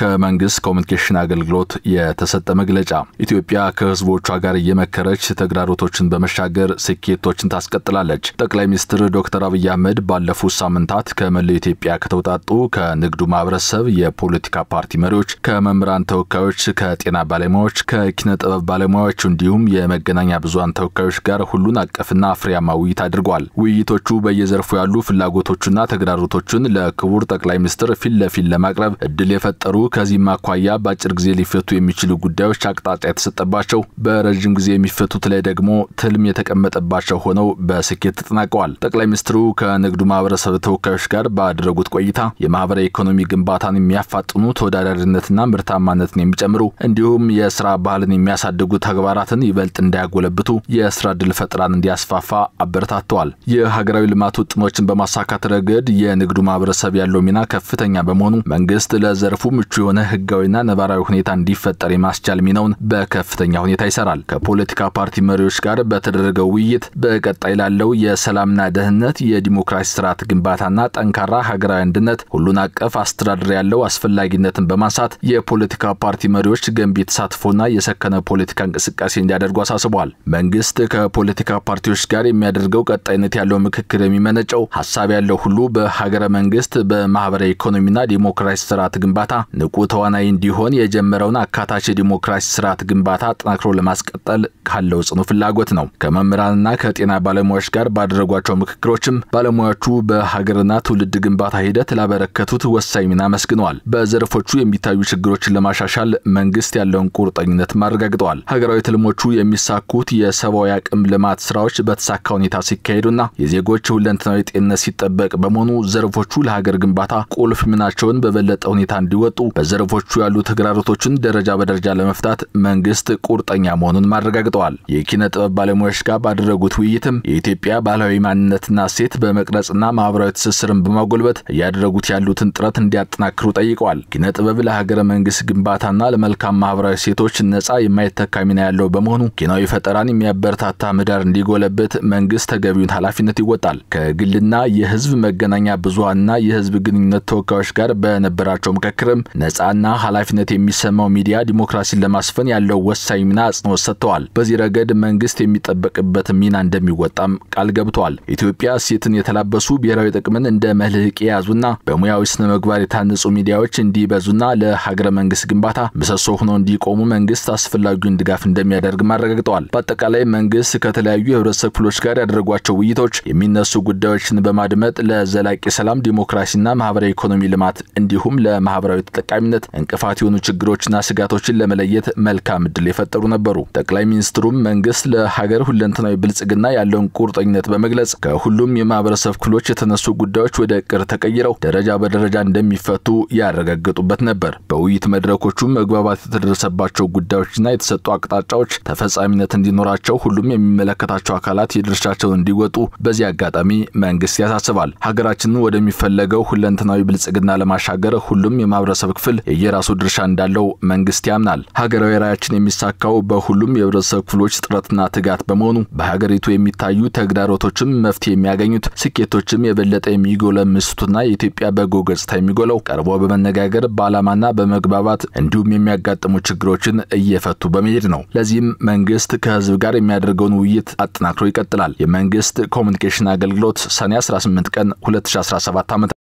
ከመንግስት ኮሙኒኬሽን አገልግሎት የተሰጠ መግለጫ ኢትዮጵያ ከህዝቦቿ ጋር እየመከረች ተግዳሮቶችን በመሻገር ስኬቶችን ታስቀጥላለች። ጠቅላይ ሚኒስትር ዶክተር አብይ አህመድ ባለፉት ሳምንታት ከመላው ኢትዮጵያ ከተውጣጡ ከንግዱ ማህበረሰብ፣ የፖለቲካ ፓርቲ መሪዎች፣ ከመምህራን ተወካዮች፣ ከጤና ባለሙያዎች፣ ከኪነ ጥበብ ባለሙያዎች እንዲሁም የመገናኛ ብዙሃን ተወካዮች ጋር ሁሉን አቀፍና ፍሬያማ ውይይት አድርጓል። ውይይቶቹ በየዘርፉ ያሉ ፍላጎቶችና ተግዳሮቶችን ለክቡር ጠቅላይ ሚኒስትር ፊት ለፊት ለማቅረብ እድል የፈጠሩ ከዚህ ማኳያ በአጭር ጊዜ ሊፈቱ የሚችሉ ጉዳዮች አቅጣጫ የተሰጠባቸው በረጅም ጊዜ የሚፈቱት ላይ ደግሞ ትልም የተቀመጠባቸው ሆነው በስኬት ተጠናቀዋል። ጠቅላይ ሚኒስትሩ ከንግዱ ማህበረሰብ ተወካዮች ጋር ባደረጉት ቆይታ የማህበራዊ ኢኮኖሚ ግንባታን የሚያፋጥኑ ተወዳዳሪነትና ምርታማነትን የሚጨምሩ እንዲሁም የሥራ ባህልን የሚያሳድጉ ተግባራትን ይበልጥ እንዳያጎለብቱ የሥራ ዕድል ፈጠራን እንዲያስፋፋ አበረታተዋል። የሀገራዊ ልማት ውጥኖችን በማሳካት ረገድ የንግዱ ማህበረሰብ ያለው ሚና ከፍተኛ በመሆኑ መንግስት ለዘርፉ ምቹ የሆነ ህጋዊና ነባራዊ ሁኔታ እንዲፈጠር የማስቻል ሚናውን በከፍተኛ ሁኔታ ይሰራል። ከፖለቲካ ፓርቲ መሪዎች ጋር በተደረገው ውይይት በቀጣይ ላለው የሰላምና ደህንነት፣ የዲሞክራሲ ስርዓት ግንባታና ጠንካራ ሀገራዊ አንድነት ሁሉን አቀፍ አስተዳደር ያለው አስፈላጊነትን በማንሳት የፖለቲካ ፓርቲ መሪዎች ገንቢ ተሳትፎና የሰከነ ፖለቲካ እንቅስቃሴ እንዲያደርጉ አሳስበዋል። መንግስት ከፖለቲካ ፓርቲዎች ጋር የሚያደርገው ቀጣይነት ያለው ምክክር የሚመነጨው ሐሳብ ያለው ሁሉ በሀገረ መንግስት በማህበራዊ ኢኮኖሚና ዲሞክራሲ ስርዓት ግንባታ ንቁ ተዋናይ እንዲሆን የጀመረውን አካታች ዲሞክራሲ ስርዓት ግንባታ አጠናክሮ ለማስቀጠል ካለው ጽኑ ፍላጎት ነው። ከመምህራንና ከጤና ባለሙያዎች ጋር ባደረጓቸው ምክክሮችም ባለሙያዎቹ በሀገርና ትውልድ ግንባታ ሂደት ላበረከቱት ወሳኝ ሚና መስግነዋል። በዘርፎቹ የሚታዩ ችግሮችን ለማሻሻል መንግስት ያለውን ቁርጠኝነት ማረጋግጠዋል። ሀገራዊ ትልሞቹ የሚሳኩት የሰብአዊ አቅም ልማት ስራዎች በተሳካ ሁኔታ ሲካሄዱና የዜጎች ሁለንተናዊ ጤንነት ሲጠበቅ በመሆኑ ዘርፎቹ ለሀገር ግንባታ ቁልፍ ሚናቸውን በበለጠ ሁኔታ እንዲወጡ በዘርፎቹ ያሉ ተግዳሮቶችን ደረጃ በደረጃ ለመፍታት መንግስት ቁርጠኛ መሆኑን ማረጋግጠዋል። የኪነ ጥበብ ባለሙያዎች ጋር ባደረጉት ውይይትም የኢትዮጵያ ባህላዊ ማንነትና እሴት በመቅረጽና ማህበራዊ ትስስርን በማጎልበት ያደረጉት ያሉትን ጥረት እንዲያጠናክሩ ጠይቀዋል። ኪነ ጥበብ ለሀገረ መንግስት ግንባታና ለመልካም ማህበራዊ ሴቶች ነጻ የማይተካ ሚና ያለው በመሆኑ ኪናዊ ፈጠራን የሚያበረታታ ምህዳር እንዲጎለበት መንግስት ተገቢውን ኃላፊነት ይወጣል። ከግልና የህዝብ መገናኛ ብዙሃንና የህዝብ ግንኙነት ተወካዮች ጋር በነበራቸው ምክክርም ነጻና ኃላፊነት የሚሰማው ሚዲያ ዲሞክራሲን ለማስፈን ያለው ወሳኝ ሚና አጽንኦት ሰጥተዋል። በዚህ ረገድ መንግስት የሚጠበቅበት ሚና እንደሚወጣም ቃል ገብቷል። ኢትዮጵያ እሴትን የተላበሱ ብሔራዊ ጥቅምን እንደ መልህቅ የያዙና በሙያዊ ስነ ምግባር የታነጹ ሚዲያዎች እንዲበዙና ለሀገረ መንግስት ግንባታ ምሰሶ ሆነው እንዲቆሙ መንግስት አስፈላጊውን ድጋፍ እንደሚያደርግ ማረጋግጠዋል። በአጠቃላይ መንግስት ከተለያዩ የህብረተሰብ ክፍሎች ጋር ያደረጓቸው ውይይቶች የሚነሱ ጉዳዮችን በማድመጥ ለዘላቂ ሰላም፣ ዲሞክራሲና ማህበራዊ ኢኮኖሚ ልማት እንዲሁም ለማህበራዊ ተጠቃሚነት እንቅፋት የሆኑ ችግሮችና ስጋቶችን ለመለየት መልካም ዕድል የፈጠሩ ነበሩ። ጠቅላይ ሚኒስትሩም መንግስት ለሀገር ሁለንተናዊ ብልጽግና ያለውን ቁርጠኝነት በመግለጽ ከሁሉም የማህበረሰብ ክፍሎች የተነሱ ጉዳዮች ወደ እቅድ ተቀይረው ደረጃ በደረጃ እንደሚፈቱ ያረጋገጡበት ነበር። በውይይት መድረኮቹም መግባባት የተደረሰባቸው ጉዳዮችና የተሰጡ አቅጣጫዎች ተፈጻሚነት እንዲኖራቸው ሁሉም የሚመለከታቸው አካላት የድርሻቸውን እንዲወጡ በዚህ አጋጣሚ መንግስት ያሳስባል። ሀገራችንን ወደሚፈለገው ሁለንተናዊ ብልጽግና ለማሻገር ሁሉም የማህበረሰብ ክፍል የየራሱ ድርሻ እንዳለው መንግስት ያምናል። ሀገራዊ ራዕያችን የሚሳካው በሁሉም የህብረተሰብ ክፍሎች ጥረትና ትጋት በመሆኑ በሀገሪቱ የሚታዩ ተግዳሮቶችም መፍትሄ የሚያገኙት፣ ስኬቶችም የበለጠ የሚጎለምሱትና የኢትዮጵያ በጎ ገጽታ የሚጎለው ቀርቦ በመነጋገር በዓላማና በመግባባት እንዲሁም የሚያጋጥሙ ችግሮችን እየፈቱ በመሄድ ነው። ለዚህም መንግስት ከህዝብ ጋር የሚያደርገውን ውይይት አጠናክሮ ይቀጥላል። የመንግስት ኮሙኒኬሽን አገልግሎት ሰኔ 18 ቀን 2017 ዓ.ም